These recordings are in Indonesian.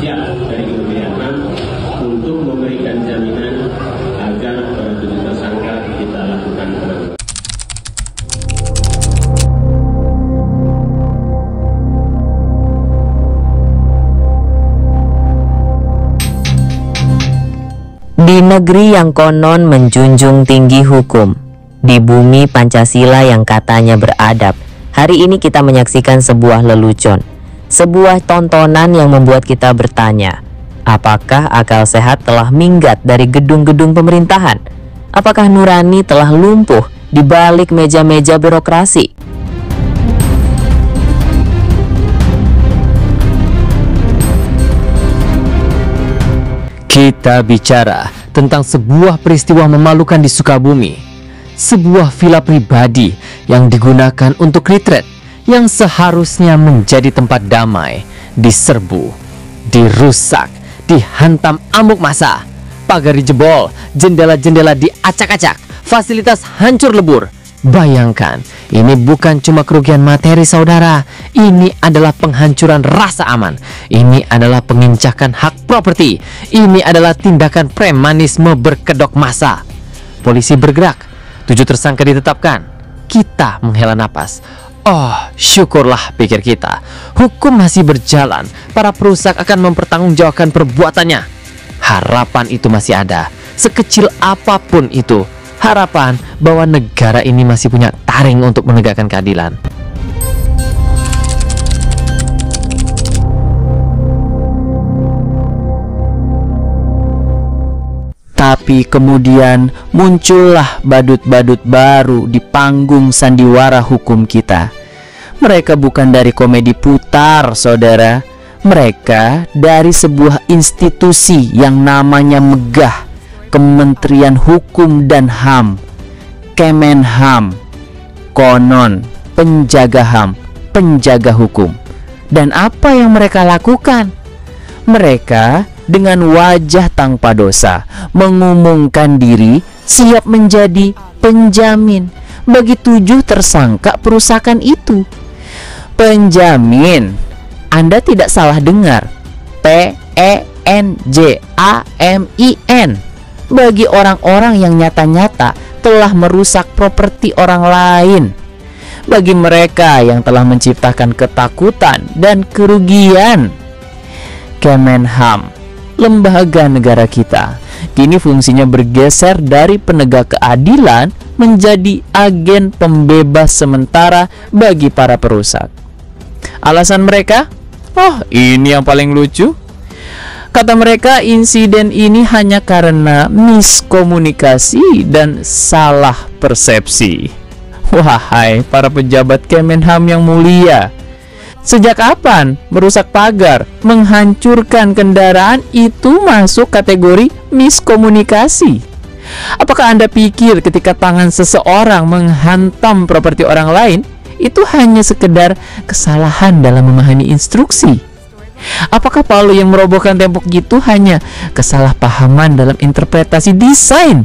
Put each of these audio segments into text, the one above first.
upaya dari Kementerian HAM untuk memberikan jaminan agar para tujuh tersangka kita lakukan penangkapan. Di negeri yang konon menjunjung tinggi hukum, di bumi Pancasila yang katanya beradab, hari ini kita menyaksikan sebuah lelucon, sebuah tontonan yang membuat kita bertanya, apakah akal sehat telah minggat dari gedung-gedung pemerintahan? Apakah nurani telah lumpuh di balik meja-meja birokrasi? Kita bicara tentang sebuah peristiwa memalukan di Sukabumi. Sebuah villa pribadi yang digunakan untuk retreat yang seharusnya menjadi tempat damai diserbu, dirusak, dihantam amuk massa. Pagar dijebol, jendela-jendela diacak-acak, fasilitas hancur lebur. Bayangkan, ini bukan cuma kerugian materi saudara, ini adalah penghancuran rasa aman, ini adalah pengincakan hak properti, ini adalah tindakan premanisme berkedok massa. Polisi bergerak, 7 tersangka ditetapkan. Kita menghela napas. Oh, syukurlah, pikir kita. Hukum masih berjalan, para perusak akan mempertanggungjawabkan perbuatannya. Harapan itu masih ada, sekecil apapun itu. Harapan bahwa negara ini masih punya taring untuk menegakkan keadilan. Tapi kemudian muncullah badut-badut baru di panggung sandiwara hukum kita. Mereka bukan dari komedi putar, saudara. Mereka dari sebuah institusi yang namanya megah, Kementerian Hukum dan HAM, Kemenham, konon penjaga HAM, penjaga hukum. Dan apa yang mereka lakukan? Mereka dengan wajah tanpa dosa mengumumkan diri siap menjadi penjamin bagi 7 tersangka perusakan itu. Penjamin, Anda tidak salah dengar, PENJAMIN, bagi orang-orang yang nyata-nyata telah merusak properti orang lain, bagi mereka yang telah menciptakan ketakutan dan kerugian. Kemenham, lembaga negara kita, kini fungsinya bergeser dari penegak keadilan menjadi agen pembebas sementara bagi para perusak. Alasan mereka? Oh, ini yang paling lucu. Kata mereka, insiden ini hanya karena miskomunikasi dan salah persepsi. Wahai para pejabat Kemenham yang mulia, sejak kapan merusak pagar, menghancurkan kendaraan itu masuk kategori miskomunikasi? Apakah Anda pikir ketika tangan seseorang menghantam properti orang lain, itu hanya sekedar kesalahan dalam memahami instruksi? Apakah Palu yang merobohkan tembok itu hanya kesalahpahaman dalam interpretasi desain?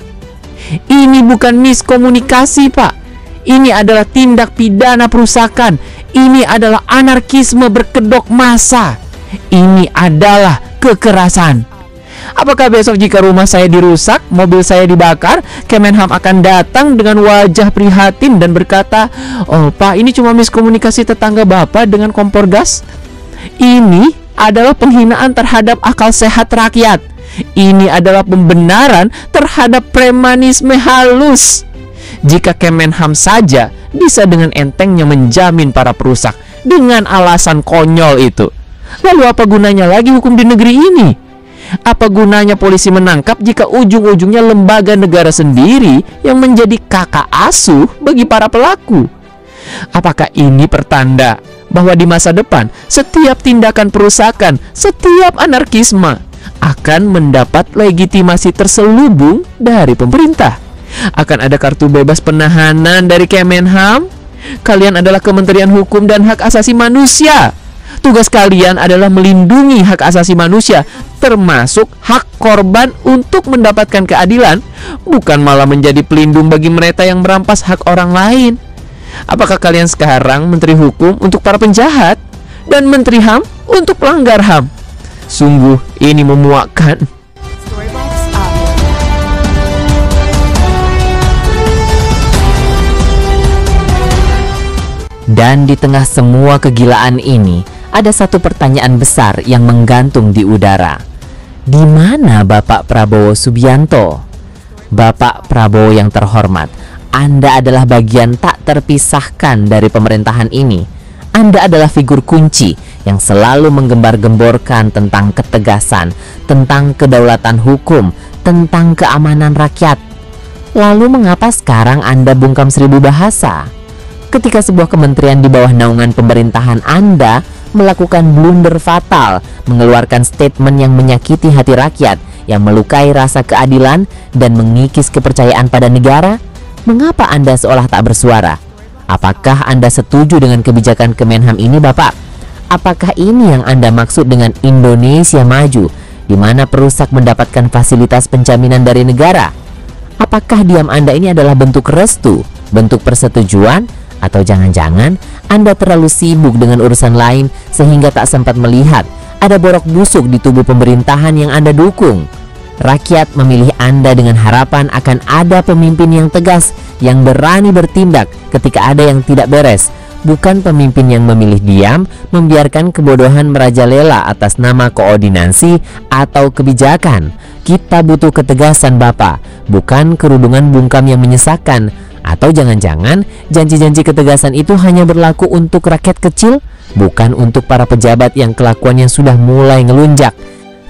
Ini bukan miskomunikasi, Pak. Ini adalah tindak pidana perusakan. Ini adalah anarkisme berkedok massa. Ini adalah kekerasan. Apakah besok jika rumah saya dirusak, mobil saya dibakar, Kemenham akan datang dengan wajah prihatin dan berkata, "Oh, Pak, ini cuma miskomunikasi tetangga Bapak dengan kompor gas"? Ini adalah penghinaan terhadap akal sehat rakyat. Ini adalah pembenaran terhadap premanisme halus. Jika Kemenham saja bisa dengan entengnya menjamin para perusak dengan alasan konyol itu, lalu apa gunanya lagi hukum di negeri ini? Apa gunanya polisi menangkap jika ujung-ujungnya lembaga negara sendiri yang menjadi kakak asuh bagi para pelaku? Apakah ini pertanda bahwa di masa depan setiap tindakan perusakan, setiap anarkisme akan mendapat legitimasi terselubung dari pemerintah? Akan ada kartu bebas penahanan dari Kemenham? Kalian adalah Kementerian Hukum dan Hak Asasi Manusia. Tugas kalian adalah melindungi hak asasi manusia, termasuk hak korban untuk mendapatkan keadilan, bukan malah menjadi pelindung bagi mereka yang merampas hak orang lain. Apakah kalian sekarang Menteri Hukum untuk para penjahat dan Menteri HAM untuk pelanggar HAM? Sungguh ini memuakkan. Dan di tengah semua kegilaan ini, ada satu pertanyaan besar yang menggantung di udara. Di mana Bapak Prabowo Subianto? Bapak Prabowo yang terhormat, Anda adalah bagian tak terpisahkan dari pemerintahan ini. Anda adalah figur kunci yang selalu menggembar-gemborkan tentang ketegasan, tentang kedaulatan hukum, tentang keamanan rakyat. Lalu mengapa sekarang Anda bungkam 1000 bahasa? Ketika sebuah kementerian di bawah naungan pemerintahan Anda melakukan blunder fatal, mengeluarkan statement yang menyakiti hati rakyat, yang melukai rasa keadilan dan mengikis kepercayaan pada negara, mengapa Anda seolah tak bersuara? Apakah Anda setuju dengan kebijakan Kemenham ini, Bapak? Apakah ini yang Anda maksud dengan Indonesia maju, di mana perusak mendapatkan fasilitas penjaminan dari negara? Apakah diam Anda ini adalah bentuk restu, bentuk persetujuan? Atau jangan-jangan Anda terlalu sibuk dengan urusan lain sehingga tak sempat melihat ada borok busuk di tubuh pemerintahan yang Anda dukung? Rakyat memilih Anda dengan harapan akan ada pemimpin yang tegas, yang berani bertindak ketika ada yang tidak beres, bukan pemimpin yang memilih diam, membiarkan kebodohan merajalela atas nama koordinasi atau kebijakan. Kita butuh ketegasan, Bapak, bukan kerudungan bungkam yang menyesakkan. Atau jangan-jangan janji-janji ketegasan itu hanya berlaku untuk rakyat kecil, bukan untuk para pejabat yang kelakuannya sudah mulai ngelunjak.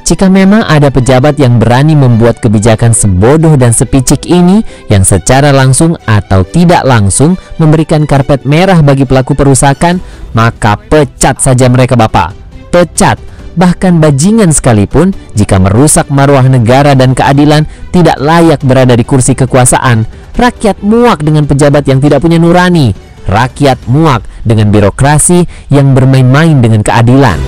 Jika memang ada pejabat yang berani membuat kebijakan sebodoh dan sepicik ini, yang secara langsung atau tidak langsung memberikan karpet merah bagi pelaku perusakan, maka pecat saja mereka, Bapak. Pecat. Bahkan bajingan sekalipun, jika merusak marwah negara dan keadilan, tidak layak berada di kursi kekuasaan. Rakyat muak dengan pejabat yang tidak punya nurani. Rakyat muak dengan birokrasi yang bermain-main dengan keadilan.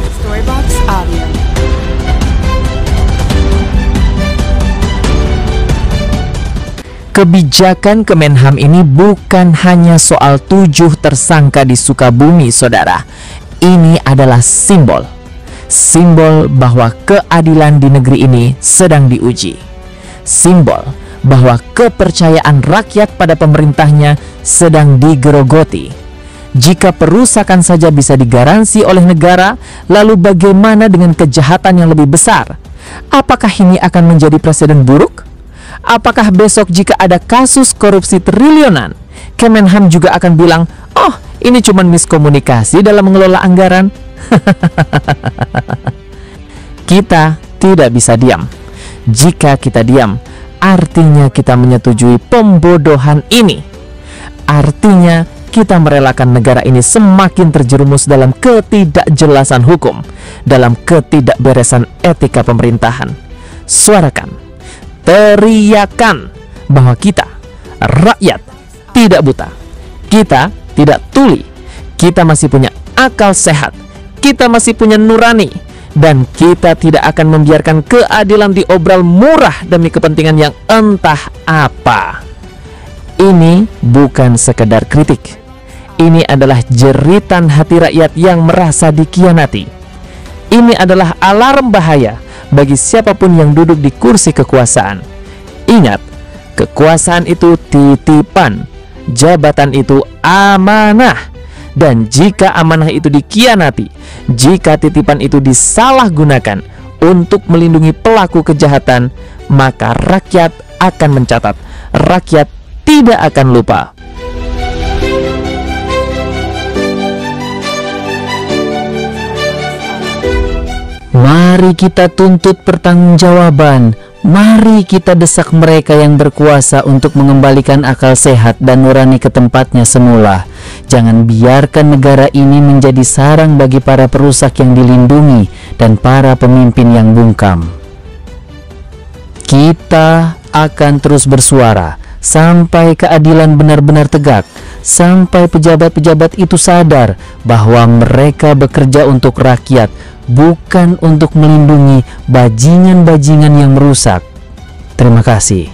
Kebijakan Kemenham ini bukan hanya soal 7 tersangka di Sukabumi, saudara. Ini adalah simbol bahwa keadilan di negeri ini sedang diuji. Simbol bahwa kepercayaan rakyat pada pemerintahnya sedang digerogoti. Jika perusakan saja bisa digaransi oleh negara, lalu bagaimana dengan kejahatan yang lebih besar? Apakah ini akan menjadi presiden buruk? Apakah besok jika ada kasus korupsi triliunan, Kemenham juga akan bilang, "Oh, ini cuma miskomunikasi dalam mengelola anggaran"? Kita tidak bisa diam. Jika kita diam, artinya kita menyetujui pembodohan ini. Artinya kita merelakan negara ini semakin terjerumus dalam ketidakjelasan hukum, dalam ketidakberesan etika pemerintahan. Suarakan, teriakan bahwa kita, rakyat, tidak buta. Kita tidak tuli. Kita masih punya akal sehat. Kita masih punya nurani. Dan kita tidak akan membiarkan keadilan diobral murah demi kepentingan yang entah apa. Ini bukan sekedar kritik. Ini adalah jeritan hati rakyat yang merasa dikhianati. Ini adalah alarm bahaya bagi siapapun yang duduk di kursi kekuasaan. Ingat, kekuasaan itu titipan, jabatan itu amanah. Dan jika amanah itu dikhianati, jika titipan itu disalahgunakan untuk melindungi pelaku kejahatan, maka rakyat akan mencatat, rakyat tidak akan lupa. Mari kita tuntut pertanggungjawaban. Mari kita desak mereka yang berkuasa untuk mengembalikan akal sehat dan nurani ke tempatnya semula. Jangan biarkan negara ini menjadi sarang bagi para perusak yang dilindungi dan para pemimpin yang bungkam. Kita akan terus bersuara sampai keadilan benar-benar tegak, sampai pejabat-pejabat itu sadar bahwa mereka bekerja untuk rakyat, bukan untuk melindungi bajingan-bajingan yang merusak. Terima kasih.